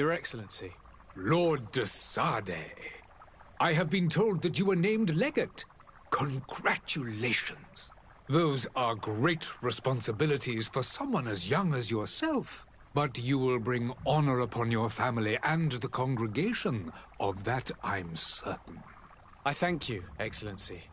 Your Excellency. Lord de Sade, I have been told that you were named legate. Congratulations. Those are great responsibilities for someone as young as yourself. But you will bring honor upon your family and the congregation. Of that I'm certain. I thank you, Excellency.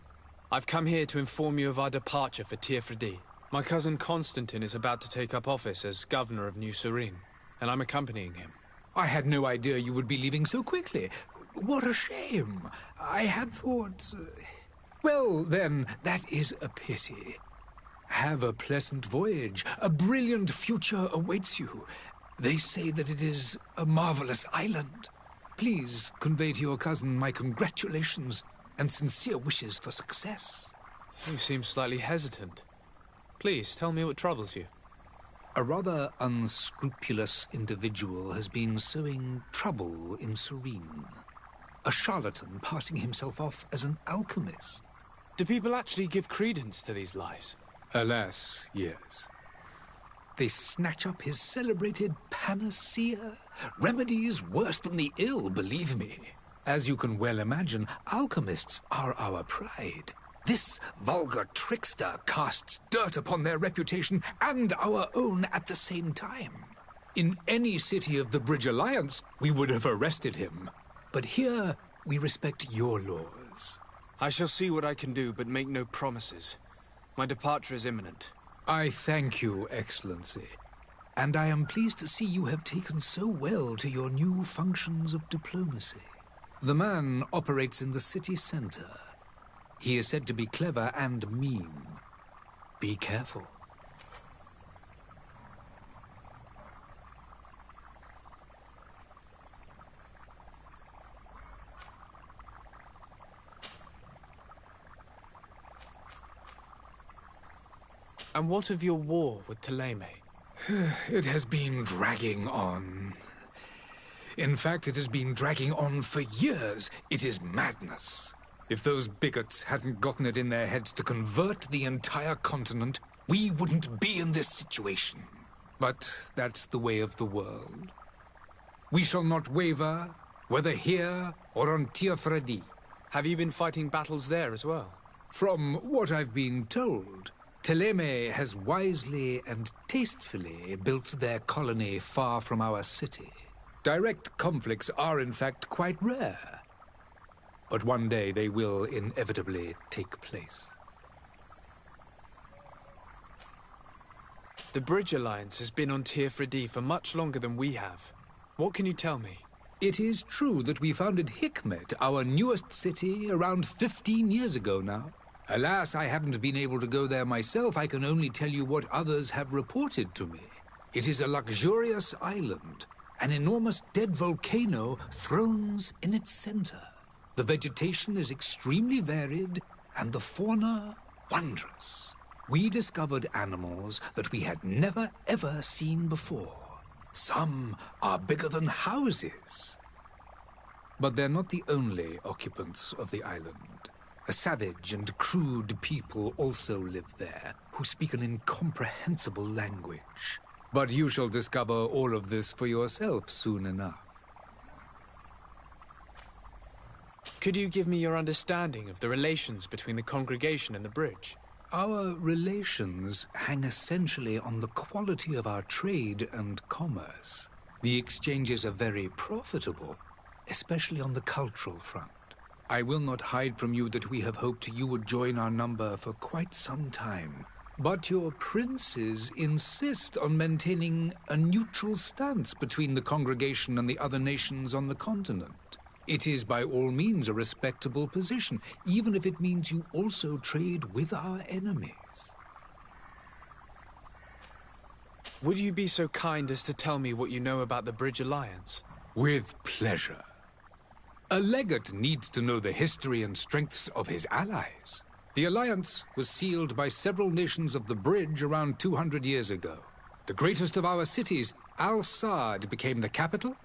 I've come here to inform you of our departure for Tirfredi. My cousin Constantine is about to take up office as governor of New Serene, and I'm accompanying him. I had no idea you would be leaving so quickly. What a shame. I had thought... Well, then, that is a pity. Have a pleasant voyage. A brilliant future awaits you. They say that it is a marvelous island. Please convey to your cousin my congratulations and sincere wishes for success. You seem slightly hesitant. Please, tell me what troubles you. A rather unscrupulous individual has been sowing trouble in Serene. A charlatan passing himself off as an alchemist. Do people actually give credence to these lies? Alas, yes. They snatch up his celebrated panacea. Remedies worse than the ill, believe me. As you can well imagine, alchemists are our pride. This vulgar trickster casts dirt upon their reputation and our own at the same time. In any city of the Bridge Alliance, we would have arrested him. But here, we respect your laws. I shall see what I can do, but make no promises. My departure is imminent. I thank you, Excellency. And I am pleased to see you have taken so well to your new functions of diplomacy. The man operates in the city center. He is said to be clever and mean. Be careful. And what of your war with Ptolemy? It has been dragging on. In fact, it has been dragging on for years. It is madness. If those bigots hadn't gotten it in their heads to convert the entire continent, we wouldn't be in this situation. But that's the way of the world. We shall not waver, whether here or on Tirfredi. Have you been fighting battles there as well? From what I've been told, Ptolemy has wisely and tastefully built their colony far from our city. Direct conflicts are in fact quite rare. But one day they will inevitably take place. The Bridge Alliance has been on Tirfredi for much longer than we have. What can you tell me? It is true that we founded Hikmet, our newest city, around 15 years ago now. Alas, I haven't been able to go there myself. I can only tell you what others have reported to me. It is a luxurious island. An enormous dead volcano thrones in its center. The vegetation is extremely varied, and the fauna wondrous. We discovered animals that we had never, ever seen before. Some are bigger than houses. But they're not the only occupants of the island. A savage and crude people also live there, who speak an incomprehensible language. But you shall discover all of this for yourself soon enough. Could you give me your understanding of the relations between the congregation and the bridge? Our relations hang essentially on the quality of our trade and commerce. The exchanges are very profitable, especially on the cultural front. I will not hide from you that we have hoped you would join our number for quite some time. But your princes insist on maintaining a neutral stance between the congregation and the other nations on the continent. It is by all means a respectable position, even if it means you also trade with our enemies. Would you be so kind as to tell me what you know about the Bridge Alliance? With pleasure. A legate needs to know the history and strengths of his allies. The alliance was sealed by several nations of the Bridge around 200 years ago. The greatest of our cities, Al-Saad, became the capital,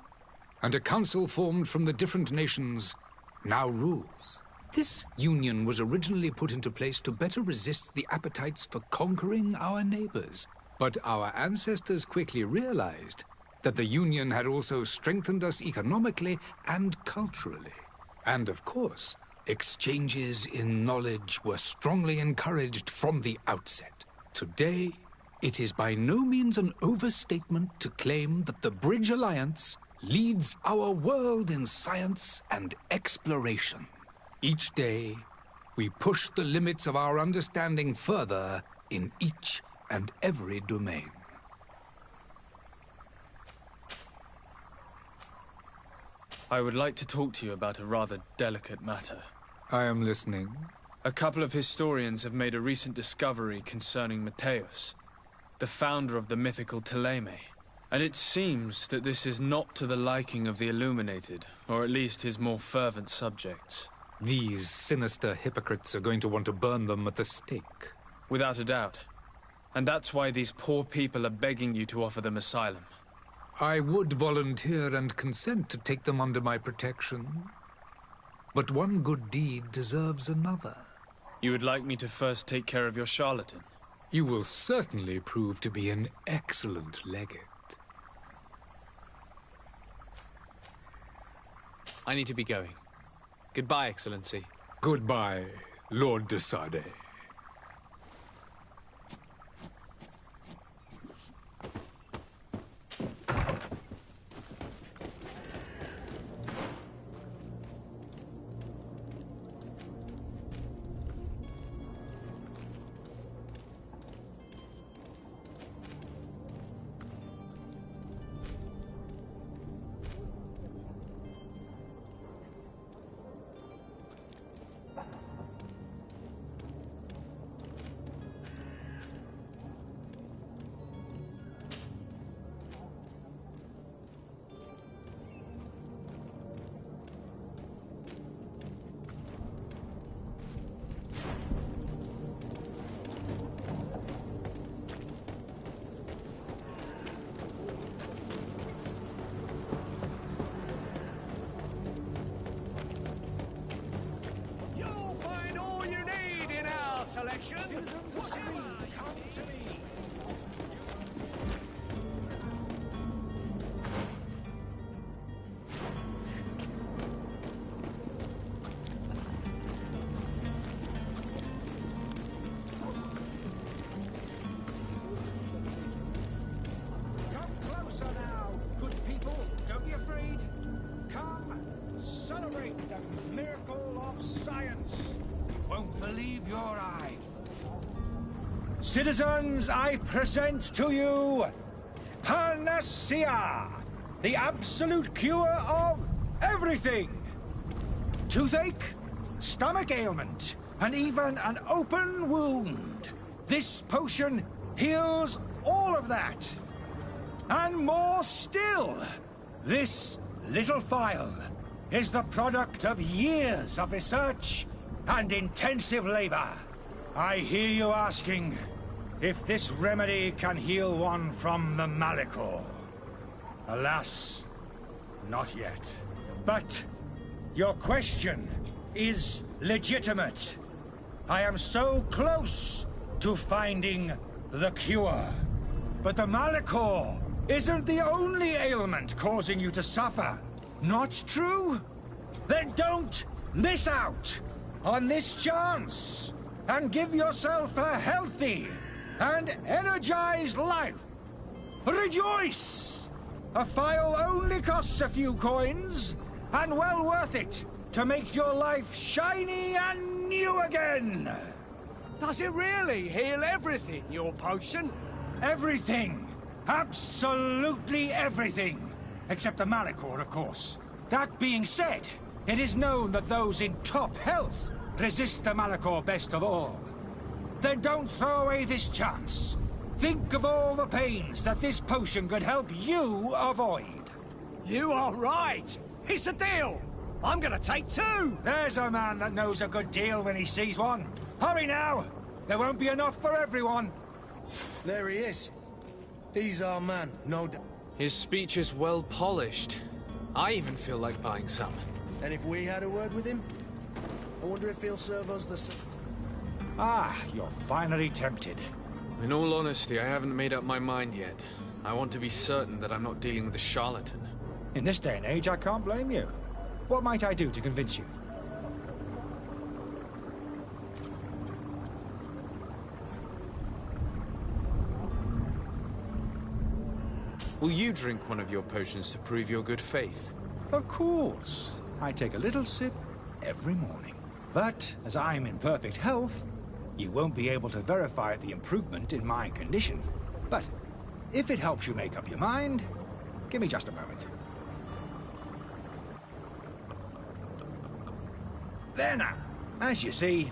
and a council formed from the different nations now rules. This union was originally put into place to better resist the appetites for conquering our neighbors. But our ancestors quickly realized that the Union had also strengthened us economically and culturally. And of course, exchanges in knowledge were strongly encouraged from the outset. Today, it is by no means an overstatement to claim that the Bridge Alliance leads our world in science and exploration. Each day, we push the limits of our understanding further in each and every domain. I would like to talk to you about a rather delicate matter. I am listening. A couple of historians have made a recent discovery concerning Mateus, the founder of the mythical Teleme. And it seems that this is not to the liking of the Illuminated, or at least his more fervent subjects. These sinister hypocrites are going to want to burn them at the stake. Without a doubt. And that's why these poor people are begging you to offer them asylum. I would volunteer and consent to take them under my protection. But one good deed deserves another. You would like me to first take care of your charlatan? You will certainly prove to be an excellent legate. I need to be going. Goodbye, Excellency. Goodbye, Lord de Sade. Citizens, I present to you Panacea, the absolute cure of everything. Toothache, stomach ailment, and even an open wound. This potion heals all of that. And more still, this little phial is the product of years of research and intensive labor. I hear you asking if this remedy can heal one from the Malachor. Alas, not yet. But your question is legitimate. I am so close to finding the cure. But the Malachor isn't the only ailment causing you to suffer. Not true? Then don't miss out on this chance and give yourself a healthy and energized life. Rejoice! A phial only costs a few coins, and well worth it to make your life shiny and new again. Does it really heal everything, your potion? Everything. Absolutely everything. Except the Malachor, of course. That being said, it is known that those in top health resist the Malachor best of all. Then don't throw away this chance. Think of all the pains that this potion could help you avoid. You are right. It's a deal. I'm gonna take two. There's a man that knows a good deal when he sees one. Hurry now. There won't be enough for everyone. There he is. He's our man, no doubt. His speech is well polished. I even feel like buying some. And if we had a word with him, I wonder if he'll serve us the same. Ah, you're finally tempted. In all honesty, I haven't made up my mind yet. I want to be certain that I'm not dealing with a charlatan. In this day and age, I can't blame you. What might I do to convince you? Will you drink one of your potions to prove your good faith? Of course. I take a little sip every morning. But, as I'm in perfect health, you won't be able to verify the improvement in my condition. But, if it helps you make up your mind, give me just a moment. There now. As you see,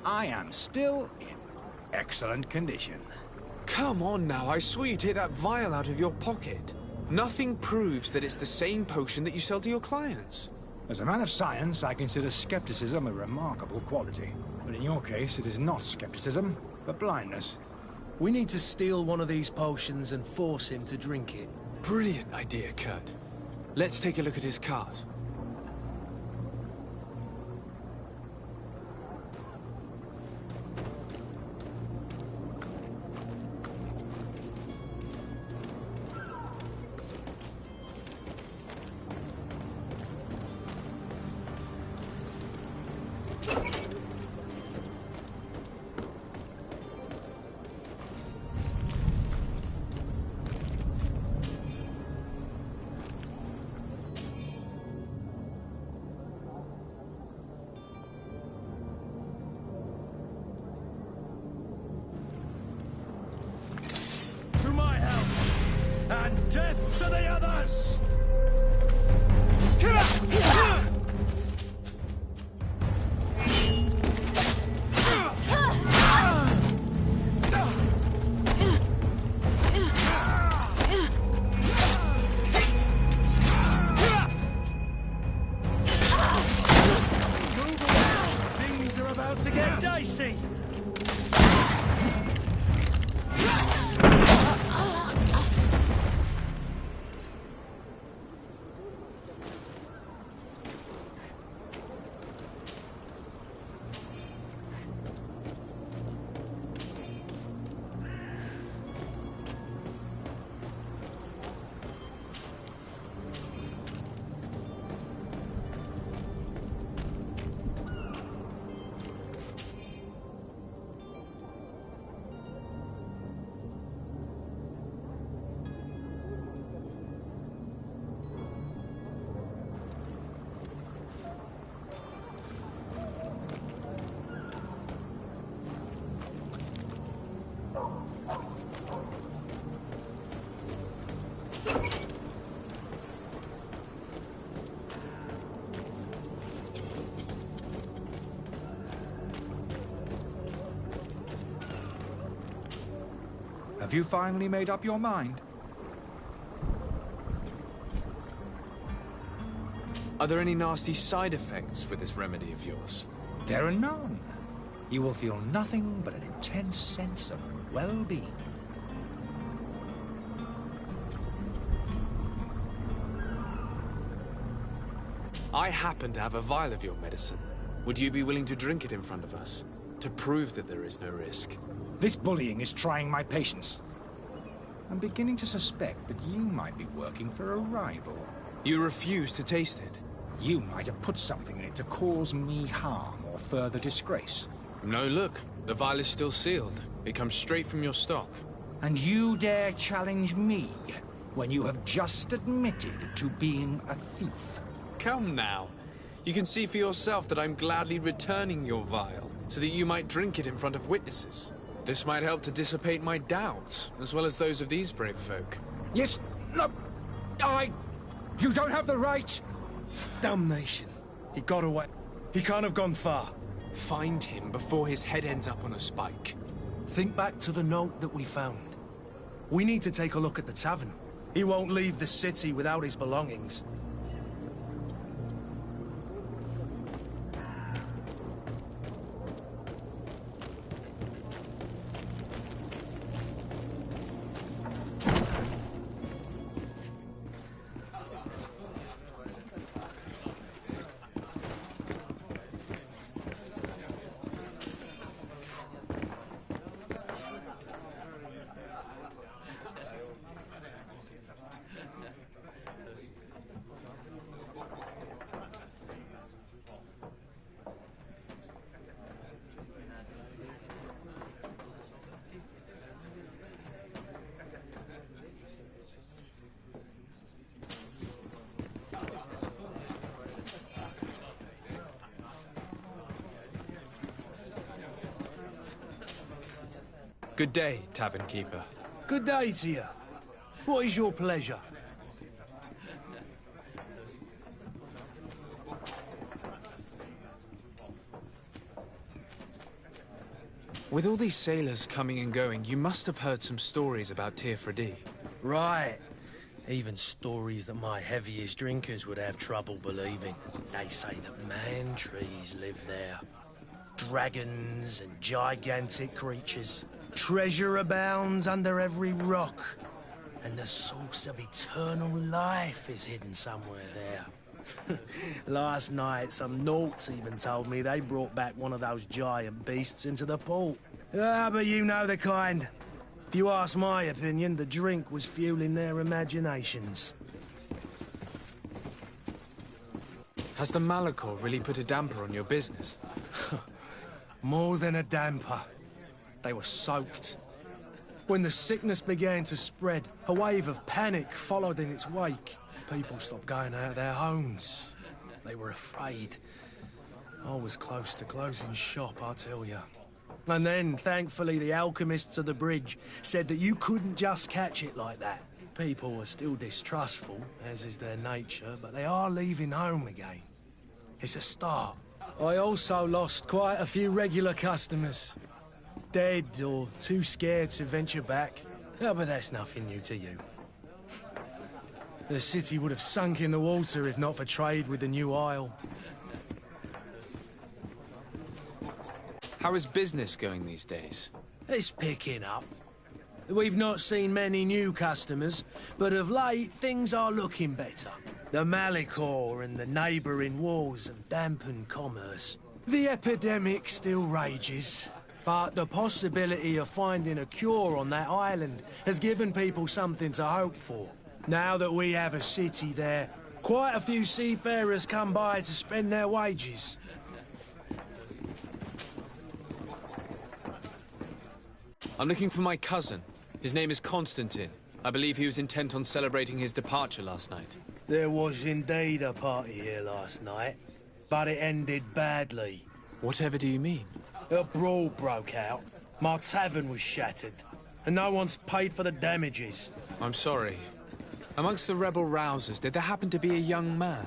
I am still in excellent condition. Come on now, I saw you take that vial out of your pocket. Nothing proves that it's the same potion that you sell to your clients. As a man of science, I consider skepticism a remarkable quality. But in your case, it is not skepticism, but blindness. We need to steal one of these potions and force him to drink it. Brilliant idea, Kurt. Let's take a look at his cart. To my help! And death to the others! Things are about to get dicey! Have you finally made up your mind? Are there any nasty side effects with this remedy of yours? There are none. You will feel nothing but an intense sense of well-being. I happen to have a vial of your medicine. Would you be willing to drink it in front of us? To prove that there is no risk? This bullying is trying my patience. I'm beginning to suspect that you might be working for a rival. You refuse to taste it? You might have put something in it to cause me harm or further disgrace. No, look. The vial is still sealed. It comes straight from your stock. And you dare challenge me when you have just admitted to being a thief? Come now. You can see for yourself that I'm gladly returning your vial, so that you might drink it in front of witnesses. This might help to dissipate my doubts, as well as those of these brave folk. Yes, no, you don't have the right! Damnation. He got away. He can't have gone far. Find him before his head ends up on a spike. Think back to the note that we found. We need to take a look at the tavern. He won't leave the city without his belongings. Good day, tavern keeper. Good day to you. What is your pleasure? With all these sailors coming and going, you must have heard some stories about Tirfredi. Right. Even stories that my heaviest drinkers would have trouble believing. They say that man-trees live there. Dragons and gigantic creatures. Treasure abounds under every rock. And the source of eternal life is hidden somewhere there. Last night, some Nauts even told me they brought back one of those giant beasts into the port. Ah, but you know the kind. If you ask my opinion, the drink was fueling their imaginations. Has the Malachor really put a damper on your business? More than a damper. They were soaked. When the sickness began to spread, a wave of panic followed in its wake. People stopped going out of their homes. They were afraid. I was close to closing shop, I tell you. And then, thankfully, the alchemists of the bridge said that you couldn't just catch it like that. People are still distrustful, as is their nature, but they are leaving home again. It's a start. I also lost quite a few regular customers. Dead or too scared to venture back. Oh, but that's nothing new to you. The city would have sunk in the water if not for trade with the new isle. How is business going these days? It's picking up. We've not seen many new customers, but of late things are looking better. The Malachor and the neighbouring wars have dampened commerce. The epidemic still rages, but the possibility of finding a cure on that island has given people something to hope for. Now that we have a city there, quite a few seafarers come by to spend their wages. I'm looking for my cousin. His name is Constantine. I believe he was intent on celebrating his departure last night. There was indeed a party here last night, but it ended badly. Whatever do you mean? A brawl broke out. My tavern was shattered, and no one's paid for the damages. I'm sorry. Amongst the rebel rousers, did there happen to be a young man?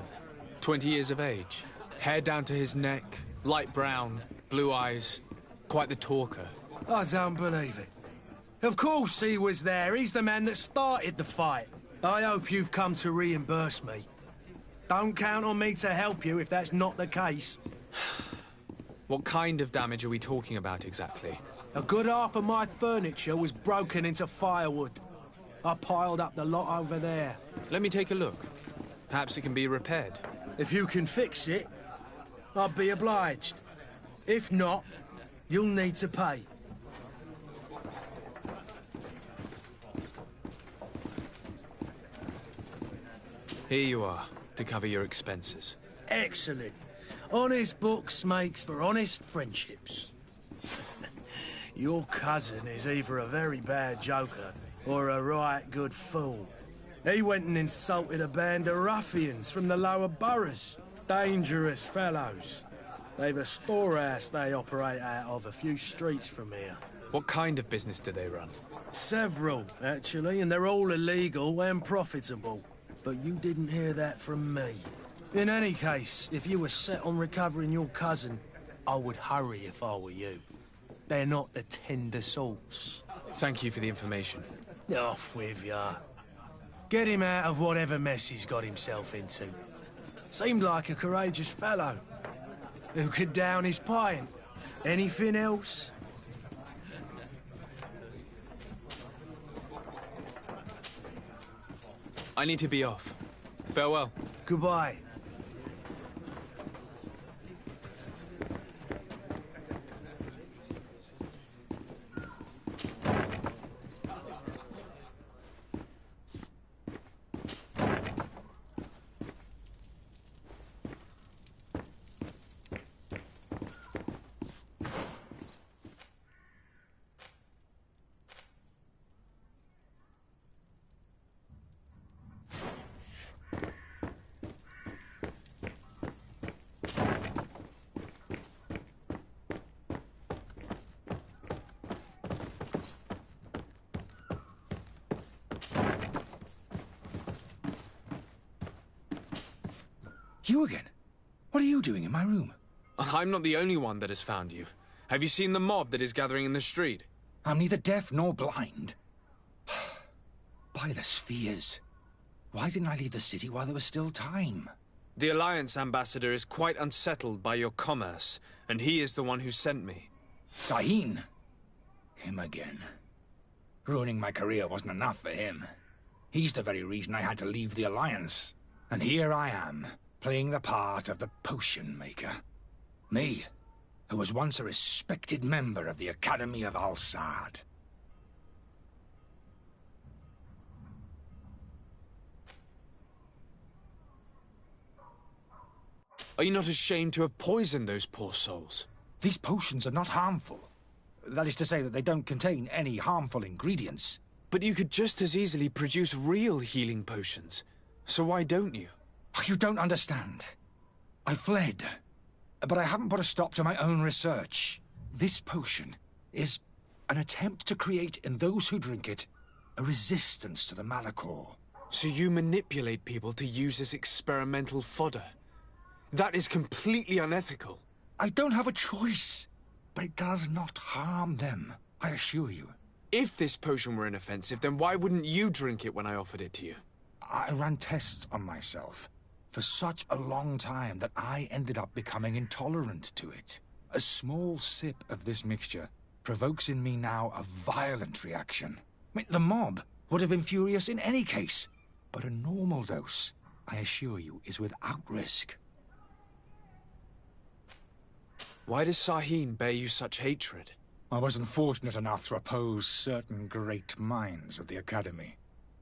20 years of age. Hair down to his neck, light brown, blue eyes. Quite the talker. I don't believe it. Of course he was there. He's the man that started the fight. I hope you've come to reimburse me. Don't count on me to help you if that's not the case. What kind of damage are we talking about exactly? A good half of my furniture was broken into firewood. I piled up the lot over there. Let me take a look. Perhaps it can be repaired. If you can fix it, I'd be obliged. If not, you'll need to pay. Here you are, to cover your expenses. Excellent. Honest books makes for honest friendships. Your cousin is either a very bad joker or a right good fool. He went and insulted a band of ruffians from the lower boroughs. Dangerous fellows. They've a storehouse they operate out of a few streets from here. What kind of business do they run? Several, actually, and they're all illegal and profitable. But you didn't hear that from me. In any case, if you were set on recovering your cousin, I would hurry if I were you. They're not the tender sorts. Thank you for the information. Off with ya. Get him out of whatever mess he's got himself into. Seemed like a courageous fellow. Who could down his pint? Anything else? I need to be off. Farewell. Goodbye. You again? What are you doing in my room? I'm not the only one that has found you. Have you seen the mob that is gathering in the street? I'm neither deaf nor blind. By the spheres. Why didn't I leave the city while there was still time? The Alliance ambassador is quite unsettled by your commerce, and he is the one who sent me. Sahin. Him again. Ruining my career wasn't enough for him. He's the very reason I had to leave the Alliance. And here I am, playing the part of the potion maker. Me, who was once a respected member of the Academy of Al-Sad. Are you not ashamed to have poisoned those poor souls? These potions are not harmful. That is to say that they don't contain any harmful ingredients. But you could just as easily produce real healing potions. So why don't you? You don't understand. I fled. But I haven't put a stop to my own research. This potion is an attempt to create in those who drink it a resistance to the Malachor. So you manipulate people to use as experimental fodder? That is completely unethical. I don't have a choice, but it does not harm them, I assure you. If this potion were inoffensive, then why wouldn't you drink it when I offered it to you? I ran tests on myself for such a long time that I ended up becoming intolerant to it. A small sip of this mixture provokes in me now a violent reaction. I mean, the mob would have been furious in any case, but a normal dose, I assure you, is without risk. Why does Sahin bear you such hatred? I wasn't fortunate enough to oppose certain great minds of the Academy.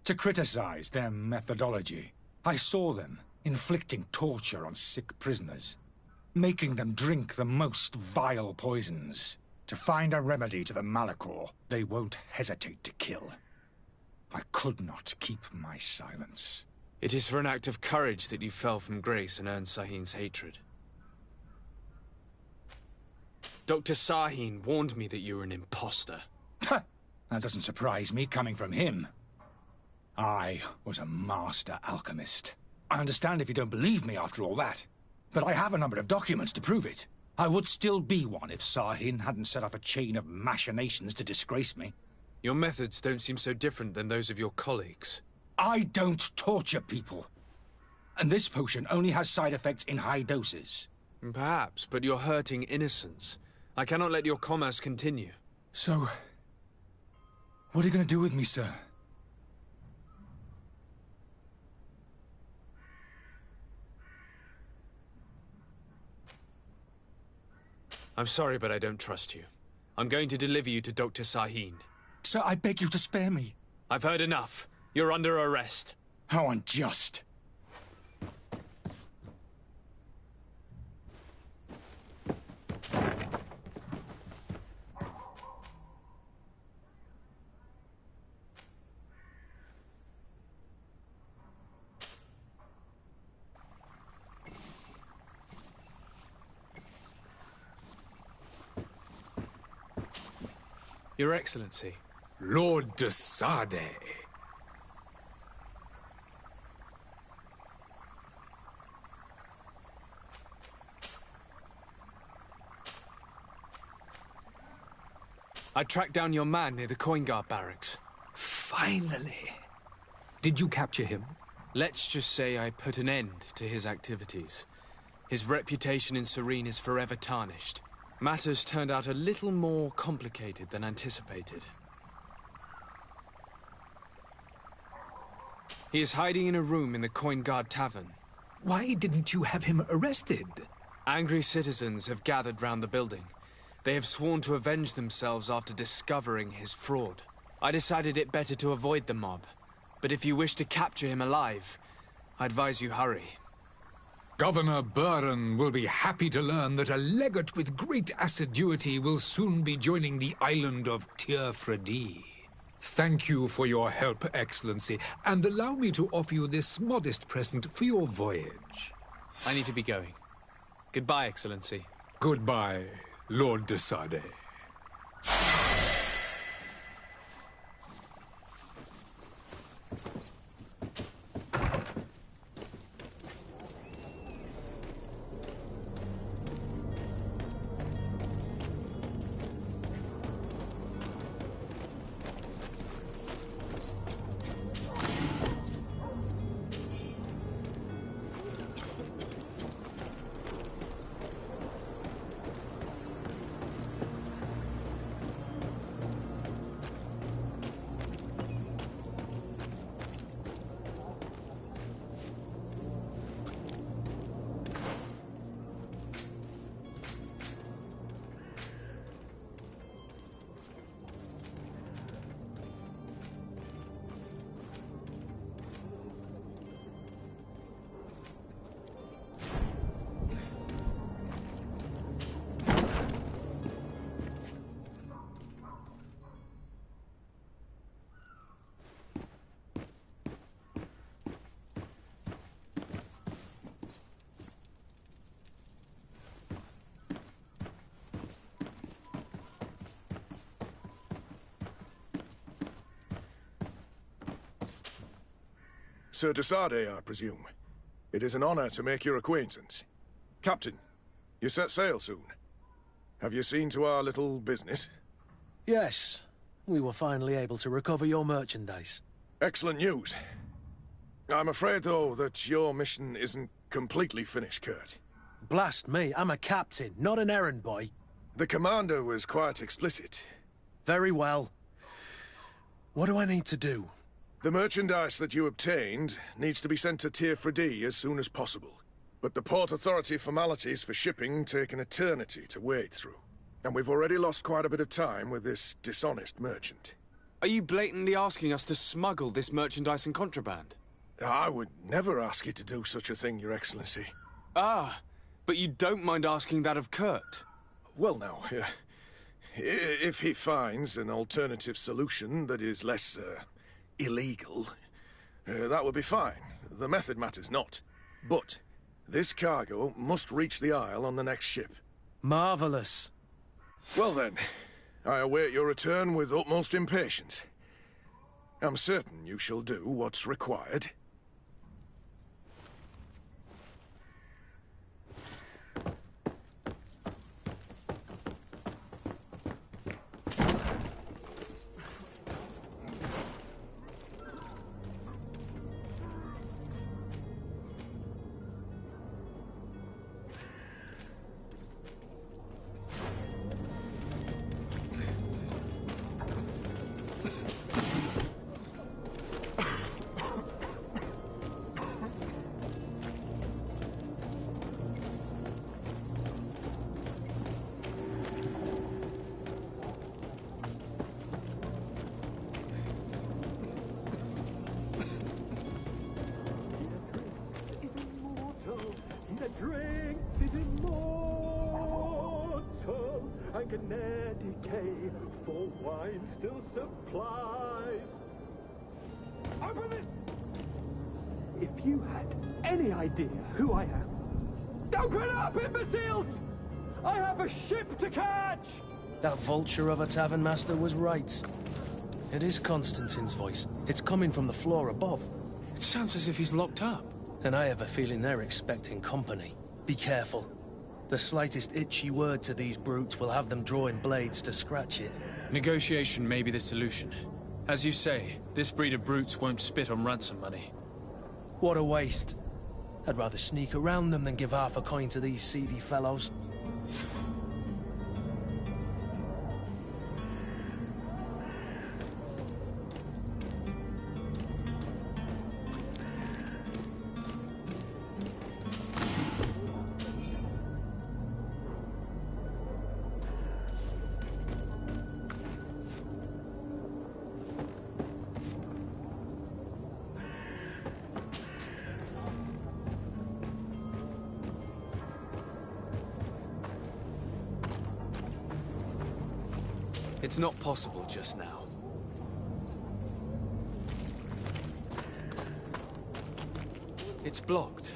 To criticize their methodology. I saw them inflicting torture on sick prisoners, making them drink the most vile poisons. To find a remedy to the Malachor, they won't hesitate to kill. I could not keep my silence. It is for an act of courage that you fell from grace and earned Sahin's hatred. Dr. Sahin warned me that you were an imposter. That doesn't surprise me, coming from him. I was a master alchemist. I understand if you don't believe me after all that, but I have a number of documents to prove it. I would still be one if Sahin hadn't set off a chain of machinations to disgrace me. Your methods don't seem so different than those of your colleagues. I don't torture people. And this potion only has side effects in high doses. Perhaps, but you're hurting innocents. I cannot let your commerce continue. So, what are you going to do with me, sir? I'm sorry, but I don't trust you. I'm going to deliver you to Dr. Sahin. Sir, I beg you to spare me. I've heard enough. You're under arrest. How unjust. Your Excellency. Lord de Sade. I tracked down your man near the Coin Guard barracks. Finally. Did you capture him? Let's just say I put an end to his activities. His reputation in Serene is forever tarnished. Matters turned out a little more complicated than anticipated. He is hiding in a room in the Coin Guard Tavern. Why didn't you have him arrested? Angry citizens have gathered round the building. They have sworn to avenge themselves after discovering his fraud. I decided it better to avoid the mob. But if you wish to capture him alive, I advise you hurry. Governor Buren will be happy to learn that a legate with great assiduity will soon be joining the island of Tir-Fredi. Thank you for your help, Excellency, and allow me to offer you this modest present for your voyage. I need to be going. Goodbye, Excellency. Goodbye, Lord de Sade. Sir Desade, I presume. It is an honor to make your acquaintance. Captain, you set sail soon. Have you seen to our little business? Yes. We were finally able to recover your merchandise. Excellent news. I'm afraid, though, that your mission isn't completely finished, Kurt. Blast me, I'm a captain, not an errand boy. The commander was quite explicit. Very well. What do I need to do? The merchandise that you obtained needs to be sent to Tier 4D as soon as possible. But the Port Authority formalities for shipping take an eternity to wade through. And we've already lost quite a bit of time with this dishonest merchant. Are you blatantly asking us to smuggle this merchandise and contraband? I would never ask you to do such a thing, Your Excellency. Ah, but you don't mind asking that of Kurt? Well, now, if he finds an alternative solution that is less, illegal, that would be fine. The method matters not. But this cargo must reach the Isle on the next ship. Marvelous. Well then, I await your return with utmost impatience. I'm certain you shall do what's required. For wine still supplies. Open it! If you had any idea who I am, open up, imbeciles! I have a ship to catch! That vulture of a tavern master was right. It is Constantine's voice. It's coming from the floor above. It sounds as if he's locked up. And I have a feeling they're expecting company. Be careful. The slightest itchy word to these brutes will have them drawing blades to scratch it. Negotiation may be the solution. As you say, this breed of brutes won't spit on ransom money. What a waste. I'd rather sneak around them than give half a coin to these seedy fellows. It's not possible just now. It's blocked.